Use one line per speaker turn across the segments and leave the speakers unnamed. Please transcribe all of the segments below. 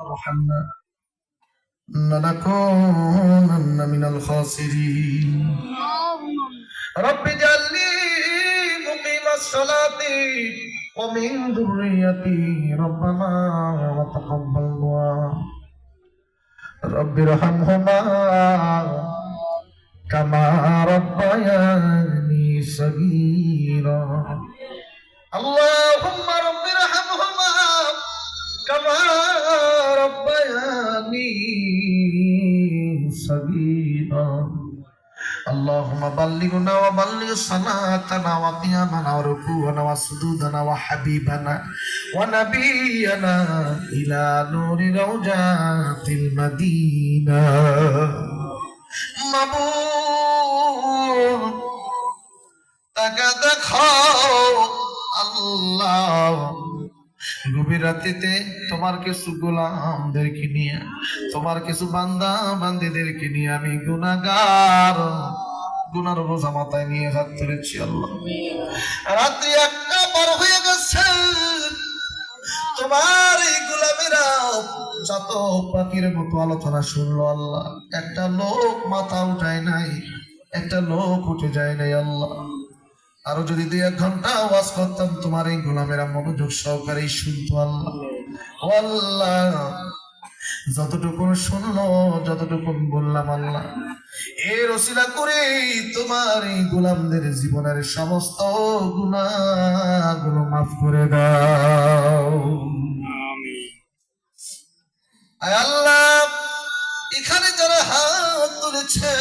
ارحمنا لنكونن من الخاسرين رب اجعلني مقيم الصلاة ومن ذريتي ربنا وتقبل دعاء رب ارحمهما كما ربياني صغيرا اللهم رب ارحمهما كما ربياني صغيرا اللهم بلغنا وبلغ صلاتنا وقيامنا وركوعنا وسجودنا وحبيبنا ونبينا إلى نور روضات المدينة মাবুদ তাকে দেখো আল্লাহ গভীর রাত্রিতে তোমার কিছু গোলামদেরকে নিয়ে তোমার কিছু বান্দা বান্দীদেরকে নিয়ে আমি গুনাহগার গুনার বোঝা মাথায় নিয়ে হাত তুলেছি আল্লাহ রাত্রি 1টা পার হয়ে গেছে তোমার এই গোলামেরা যত পাখির মতো আলোচনা শুনলো আল্লাহ একটা লোক মাথা উঠায় নাই একটা লোক উঠে যায় নাই আল্লাহ আরো যদি 2-1 ঘন্টা ওয়াজ করতাম তোমার এই গোলামেরা মনোযোগ সহকারে শুনতো আল্লাহ আল্লাহ যতটুকু শুনলো যতটুকু বললাম আল্লাহ এর ওসিলা করে তোমার এই গোলামদের জীবনের সমস্ত গুনাহগুলো মাফ করে দাও আয় আল্লাহ এখানে যারা হাত তুলেছে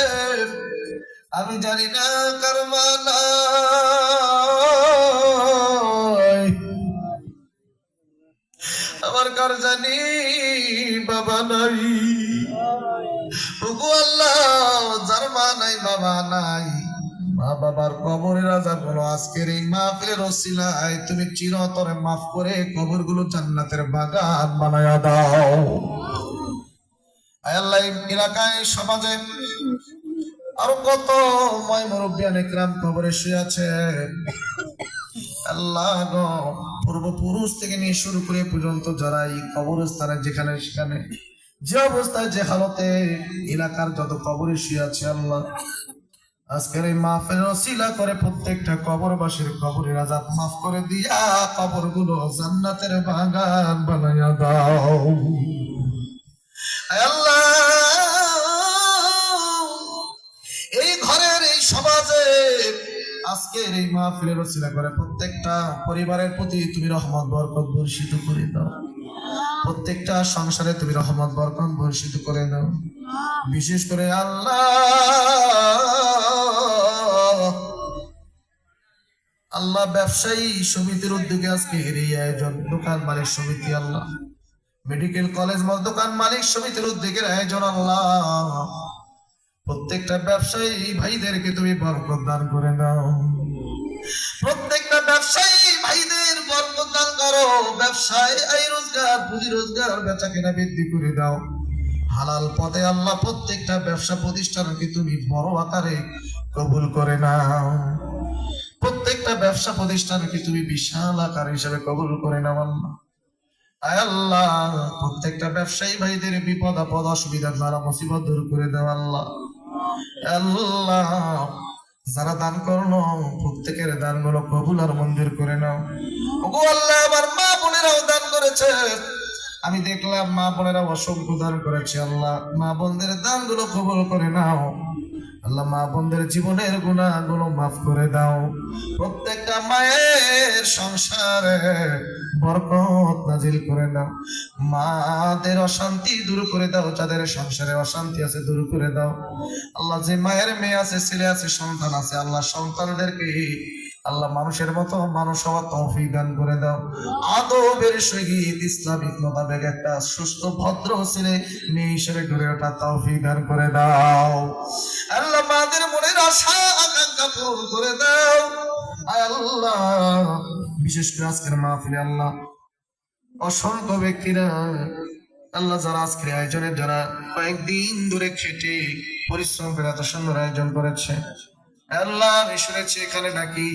আমি জানি না কার মা নাই আমার কার জানি বাবা নাই ওগো আল্লাহ যার মা নাই বাবা নাই মা বাবার কবরের আযাবগুলো আজকের এই মাহফিলের ওসিলায় তুমি চিরতরে মাফ করে কবরগুলো জান্নাতের বাগান বানায়া দাও আয় আল্লাহ এলাকায় সমাজে আর কত ময় মুরব্বিয়ান ইকরাম কবরে শুয়ে আছে আল্লাহ গো পূর্বপুরুষ থেকে নিয়ে শুরু করে পর্যন্ত যারা এই কবরস্থানে যেখানে সেখানে যে অবস্থায় যে হালতে এলাকার যত কবরে শুয়ে আছে আল্লাহ আজকের এই মাহফিল ওসিলা করে প্রত্যেকটা কবরবাসীর কবরের আযাব মাফ করে দিয়া কবরগুলো জান্নাতের বাগান বানায়া দাও আল্লাহ এই ঘরের এই সমাজে আজকের এই মাহফিলের ওসিলা করে প্রত্যেকটা পরিবারের প্রতি তুমি রহমত বরকত বর্ষিত করে দাও প্রত্যেকটা সংসারে তুমি রহমত বরকত বর্ষিত করে দাও বিশেষ করে আল্লাহ ব্যবসায়ী সমিতির উদ্যোগে আজকে এই আয়োজন দোকান মালিক সমিতি আল্লাহ মেডিকেল কলেজ দোকান মালিক সমিতির উদ্যোগের আয়োজন আল্লাহ প্রত্যেকটা ব্যবসায়ী ভাইদেরকে তুমি বরকত দান করে দাও প্রত্যেকটা ব্যবসায়ী ভাইদের বরকত দান করো ব্যবসায় আয় রোজগার পুঁজি রোজগার বেচা কেনা বৃদ্ধি করে দাও হালাল পথে আল্লাহ প্রত্যেকটা ব্যবসা প্রতিষ্ঠানকে তুমি বড় আকারে কবুল করে নাও প্রত্যেকটা ব্যবসা প্রতিষ্ঠানকে তুমি বিশাল আকার হিসেবে কবুল করে নাও আল্লাহ আয় আল্লাহ প্রত্যেকটা ব্যবসায়ী ভাইদের বিপদ আপদ অসুবিধা দ্বারা মুসিবত দূর করে দাও আল্লাহ আল্লাহ যারা দান করলো প্রত্যেকের দানগুলো কবুল আর মঞ্জুর করে নাও ওগো আল্লাহ আমার মা বোনেরাও দান করেছে আমি দেখলাম মা বোনেরা অসংখ্য দান করেছে আল্লাহ মা বোনদের দানগুলো কবুল করে নাও আল্লাহ মা বোনদের জীবনের গুনাহগুলো মাফ করে দাও প্রত্যেকটা মায়ের সংসারে বরকত নাজিল করে দাও মাদের অশান্তি দূর করে দাও যাদের সংসারে অশান্তি আছে দূর করে দাও আল্লাহ যে মায়ের মেয়ে আছে ছেলে আছে সন্তান আছে আল্লাহ সন্তানদেরকে আল্লাহ মানুষের মতো মানুষ হওয়ার তৌফিক দান করে দাও আদবের সহিত ইসলামিক মোতাবেক একটা সুস্থ ভদ্র ছেলে মেয়ে হিসেবে গড়ে ওঠা তৌফিক দান করে দাও আল্লাহ মাদের মনের আশা আকাঙ্ক্ষা পূরণ করে দাও আল্লাহ বিশেষ করে আজকের মাহফিলে আল্লাহ অসংখ্য ব্যক্তিরা আল্লাহ যারা আজকের আয়োজনে যারা কয়েকদিন ধরে খেটে পরিশ্রম করে এত সুন্দর আয়োজন করেছে আল্লাহ আমি শুনেছি এখানে নাকি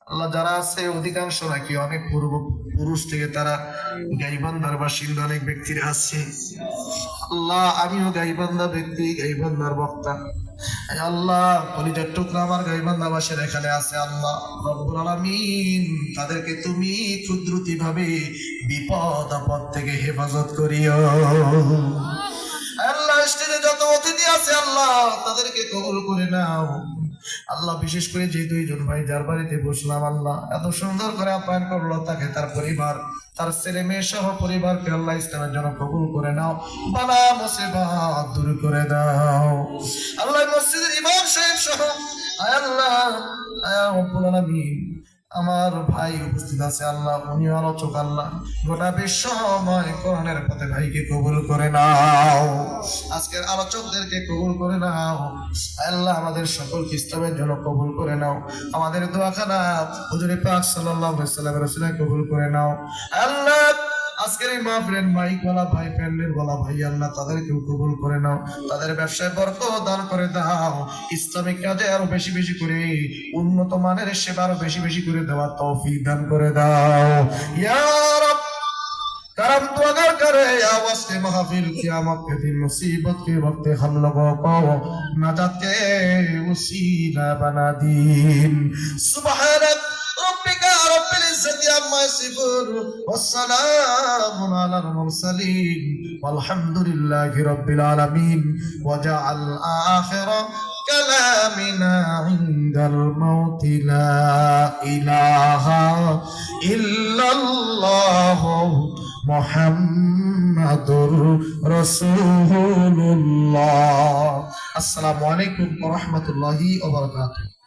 আল্লাহ যারা আছে অধিকাংশ নাকি অনেক পুরুষ থেকে তারা গাইবান্ধার বাসিন্দা অনেক ব্যক্তিরা আছে। আল্লাহ আমিও গাইবান্ধা ব্যক্তি, গাইবান্ধার বক্তা। এই আল্লাহ কলিজার টুকরা আমার গাইবান্ধাবাসীর এখানে আছে। আল্লাহ রব্বুল আলামিন তাদেরকে তুমি কুদরতি ভাবে বিপদ আপদ থেকে হেফাজত করিও। আল্লাহ স্টেজে যত অতিথি আছে আল্লাহ তাদেরকে কবুল করে নাও। আল্লাহ বিশেষ করে যে দুইজন ভাই যার বাড়িতে বসলাম আল্লাহ এত সুন্দর করে আপ্যায়ন করলো, তাকে তার পরিবার তার ছেলে মেয়ে সহ পরিবারকে আল্লাহ ইসলামের জন্য কবুল করে নাও। বালা মুসিবত দূর করে দাও আল্লাহ। মসজিদের ইমাম সাহেব সহ আয় আল্লাহ আয় রব্বুল আলামিন আমার ভাই উপস্থিত আছে আল্লাহ, উনি আলোচক আল্লাহ, গোটা বিশ্বময় কোরআনের পথে ভাইকে কবুল করে নাও। আজকের আলোচকদেরকে কবুল করে নাও আল্লাহ। আমাদের সকলকে ইসলামের জন্য কবুল করে নাও। আমাদের দোয়াখানা হুজুর পাক সাল্লাল্লাহু আলাইহি ওয়াসাল্লামের রাসূলের কবুল করে নাও আল্লাহ। আজকের এই মাহফিলের মাইক ওয়ালা ভাই, প্যান্ডেল ওয়ালা ভাই আল্লাহ তাদেরকেও কবুল করে নাও। তাদের ব্যবসায় বরকত দান করে দাও। ইসলামিক কাজে আরো বেশি বেশি করে উন্নত মানের সেবা আরো বেশি বেশি করে দেওয়ার তৌফিক দান করে দাও ইয়া রাব। करम तो अगर करे या वस्ते महफिल क़यामत के दिन मुसीबत के वक्त हम लोगों को नजात के वसीला बना दीन। सुभान रब्बिका रब्बिल इज्जति अम्मा यसिफून वस्सलामुन अलल मुरसलीन वल्हम्दुलिल्लाहि रब्बिल आलमीन वजअल आखिरा كلامنا عند الموت لا إله إلا الله মুহাম্মাদুর রাসূলুল্লাহ। আসসালামু আলাইকুম ওয়া রাহমাতুল্লাহি ওয়া বারাকাতুহু।